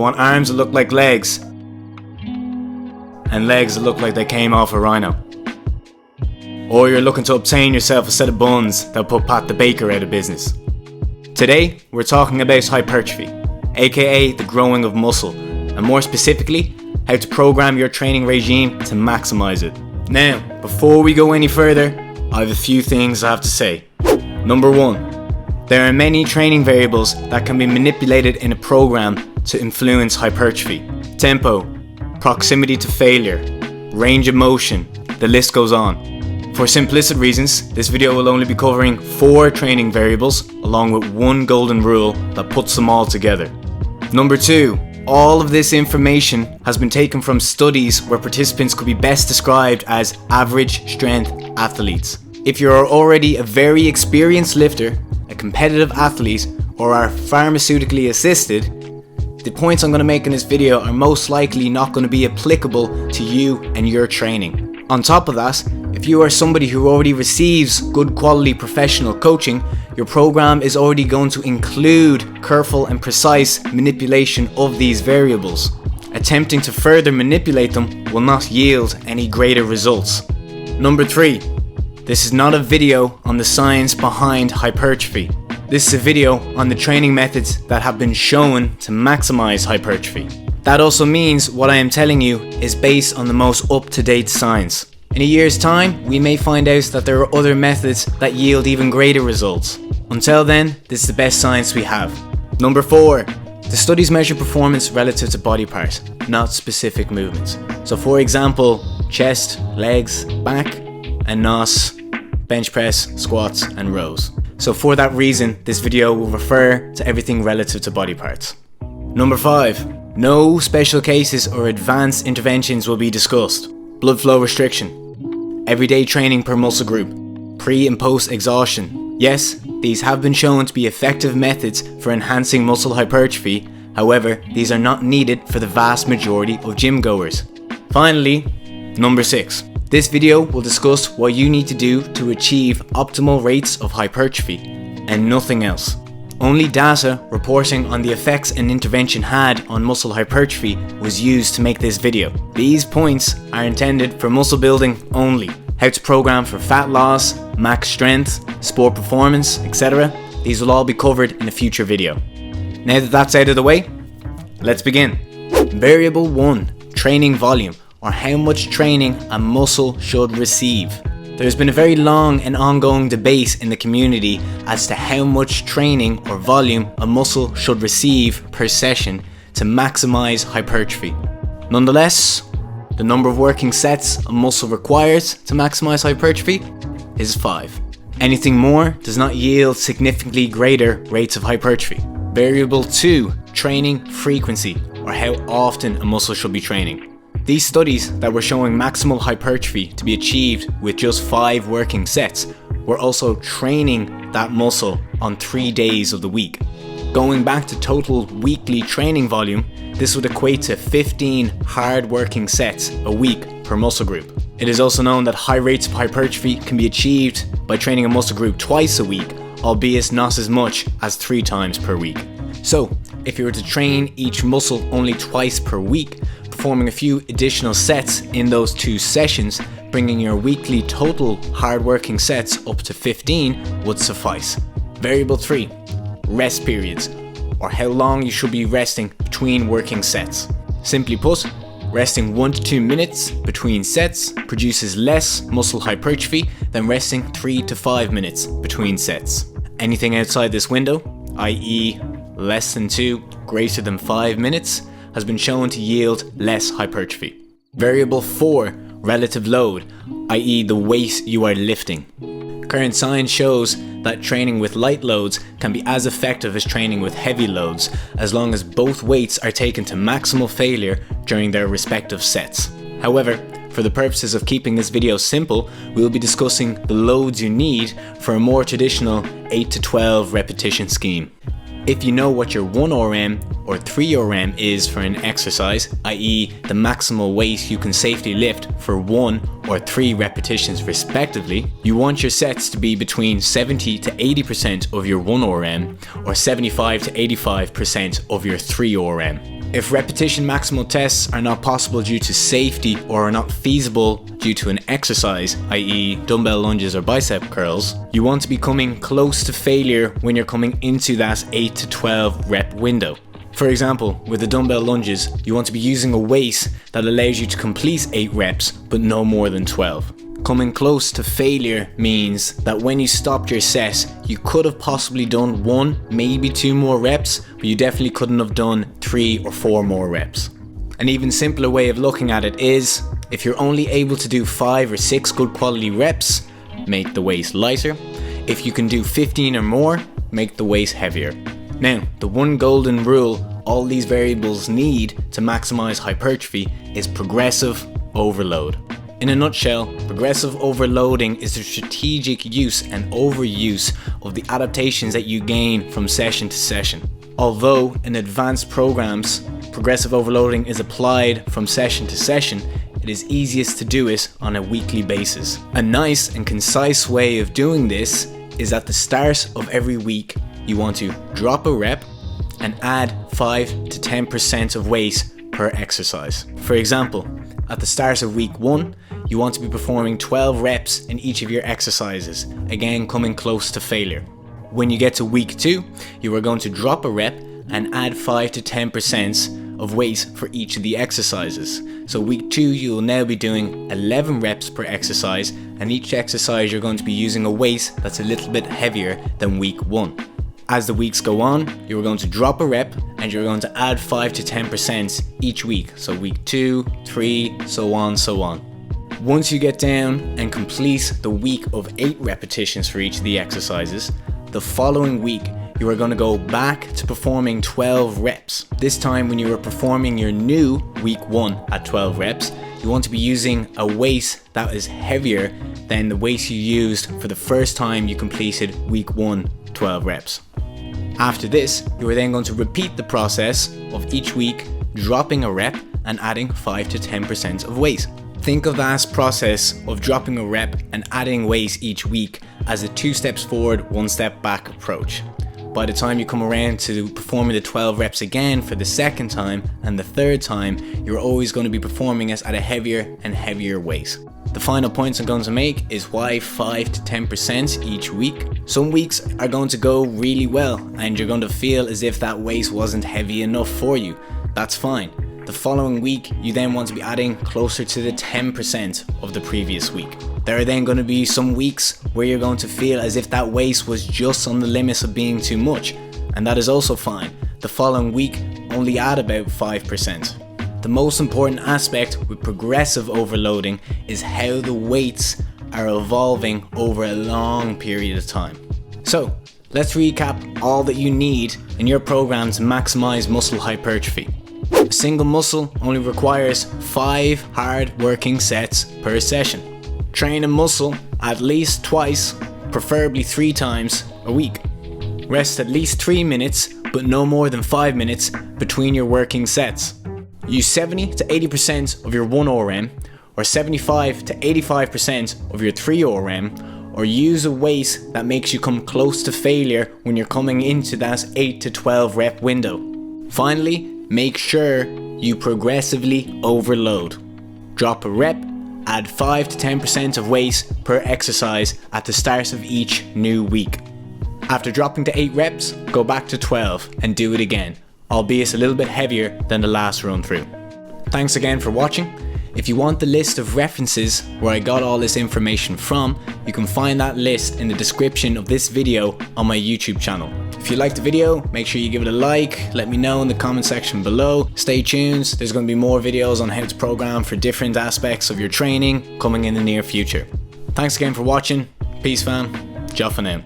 want arms that look like legs, and legs that look like they came off a rhino. Or you're looking to obtain yourself a set of buns that'll put Pat the Baker out of business. Today, we're talking about hypertrophy, aka the growing of muscle, and more specifically, how to program your training regime to maximize it. Now, before we go any further, I have a few things I have to say. Number 1, there are many training variables that can be manipulated in a program to influence hypertrophy. Tempo, proximity to failure, range of motion, the list goes on. For simplistic reasons, this video will only be covering 4 training variables along with one golden rule that puts them all together. Number 2, all of this information has been taken from studies where participants could be best described as average strength athletes. If you are already a very experienced lifter, a competitive athlete, or are pharmaceutically assisted, the points I'm going to make in this video are most likely not going to be applicable to you and your training. On top of that, if you are somebody who already receives good quality professional coaching, your program is already going to include careful and precise manipulation of these variables. Attempting to further manipulate them will not yield any greater results. Number 3, this is not a video on the science behind hypertrophy. This is a video on the training methods that have been shown to maximize hypertrophy. That also means what I am telling you is based on the most up-to-date science. In a year's time, we may find out that there are other methods that yield even greater results. Until then, this is the best science we have. Number 4, the studies measure performance relative to body part, not specific movements. So for example, chest, legs, back, and not bench press, squats, and rows. So for that reason, this video will refer to everything relative to body parts. Number 5, no special cases or advanced interventions will be discussed. Blood flow restriction, everyday training per muscle group, pre and post exhaustion. Yes, these have been shown to be effective methods for enhancing muscle hypertrophy. However, these are not needed for the vast majority of gym goers. Finally, number 6. This video will discuss what you need to do to achieve optimal rates of hypertrophy and nothing else. Only data reporting on the effects an intervention had on muscle hypertrophy was used to make this video. These points are intended for muscle building only. How to program for fat loss, max strength, sport performance, etc. These will all be covered in a future video. Now that that's out of the way, let's begin. Variable 1, training volume, or how much training a muscle should receive. There's been a very long and ongoing debate in the community as to how much training or volume a muscle should receive per session to maximize hypertrophy. Nonetheless, the number of working sets a muscle requires to maximize hypertrophy is 5. Anything more does not yield significantly greater rates of hypertrophy. Variable 2, training frequency, or how often a muscle should be training. These studies that were showing maximal hypertrophy to be achieved with just 5 working sets were also training that muscle on 3 days of the week. Going back to total weekly training volume, this would equate to 15 hard working sets a week per muscle group. It is also known that high rates of hypertrophy can be achieved by training a muscle group twice a week, albeit not as much as 3 times per week. So, if you were to train each muscle only twice per week, performing a few additional sets in those 2 sessions, bringing your weekly total hard working sets up to 15 would suffice. Variable 3, rest periods, or how long you should be resting between working sets. Simply put, resting 1 to 2 minutes between sets produces less muscle hypertrophy than resting 3 to 5 minutes between sets. Anything outside this window, i.e. less than 2, greater than 5 minutes, has been shown to yield less hypertrophy. Variable 4, relative load, i.e. the weight you are lifting. Current science shows that training with light loads can be as effective as training with heavy loads as long as both weights are taken to maximal failure during their respective sets. However, for the purposes of keeping this video simple, we will be discussing the loads you need for a more traditional 8 to 12 repetition scheme. If you know what your 1RM or 3RM is for an exercise, i.e. the maximal weight you can safely lift for 1 or 3 repetitions respectively, you want your sets to be between 70 to 80% of your 1RM or 75 to 85% of your 3RM. If repetition maximal tests are not possible due to safety or are not feasible due to an exercise, i.e. dumbbell lunges or bicep curls, you want to be coming close to failure when you're coming into that 8 to 12 rep window. For example, with the dumbbell lunges, you want to be using a weight that allows you to complete 8 reps but no more than 12. Coming close to failure means that when you stopped your set, you could have possibly done 1, maybe 2 more reps, but you definitely couldn't have done 3 or 4 more reps. An even simpler way of looking at it is, if you're only able to do 5 or 6 good quality reps, make the weight lighter. If you can do 15 or more, make the weight heavier. Now, the one golden rule all these variables need to maximize hypertrophy is progressive overload. In a nutshell, progressive overloading is the strategic use and overuse of the adaptations that you gain from session to session. Although in advanced programs, progressive overloading is applied from session to session, it is easiest to do it on a weekly basis. A nice and concise way of doing this is at the start of every week, you want to drop a rep and add 5 to 10% of weight per exercise. For example, at the start of week 1, you want to be performing 12 reps in each of your exercises, again coming close to failure. When you get to week 2, you are going to drop a rep and add 5 to 10% of weight for each of the exercises. So week 2, you will now be doing 11 reps per exercise, and each exercise you're going to be using a weight that's a little bit heavier than week 1. As the weeks go on, you're going to drop a rep and you're going to add 5 to 10% each week. So week 2, 3, so on, so on. Once you get down and complete the week of 8 repetitions for each of the exercises, the following week you are going to go back to performing 12 reps. This time when you are performing your new week 1 at 12 reps, you want to be using a weight that is heavier than the weight you used for the first time you completed week 1 12 reps. After this, you are then going to repeat the process of each week dropping a rep and adding 5 to 10% of weight. Think of that process of dropping a rep and adding weight each week as a 2 steps forward, 1 step back approach. By the time you come around to performing the 12 reps again for the second time and the third time, you're always going to be performing it at a heavier and heavier weight. The final points I'm going to make is why 5 to 10% each week. Some weeks are going to go really well and you're going to feel as if that weight wasn't heavy enough for you. That's fine. The following week, you then want to be adding closer to the 10% of the previous week. There are then going to be some weeks where you're going to feel as if that weight was just on the limits of being too much, and that is also fine. The following week, only add about 5%. The most important aspect with progressive overloading is how the weights are evolving over a long period of time. So, let's recap all that you need in your program to maximize muscle hypertrophy. A single muscle only requires 5 hard working sets per session. Train a muscle at least twice, preferably 3 times a week. Rest at least 3 minutes, but no more than 5 minutes between your working sets. Use 70 to 80% of your 1 RM, or 75 to 85% of your 3 RM, or use a weight that makes you come close to failure when you're coming into that 8 to 12 rep window. Finally, make sure you progressively overload. Drop a rep, add 5 to 10% of weight per exercise at the start of each new week. After dropping to 8 reps, go back to 12 and do it again, albeit a little bit heavier than the last run through. Thanks again for watching. If you want the list of references where I got all this information from, you can find that list in the description of this video on my YouTube channel. If you liked the video, make sure you give it a like, let me know in the comment section below. Stay tuned, there's going to be more videos on how to program for different aspects of your training coming in the near future. Thanks again for watching, peace fam, ciao for now.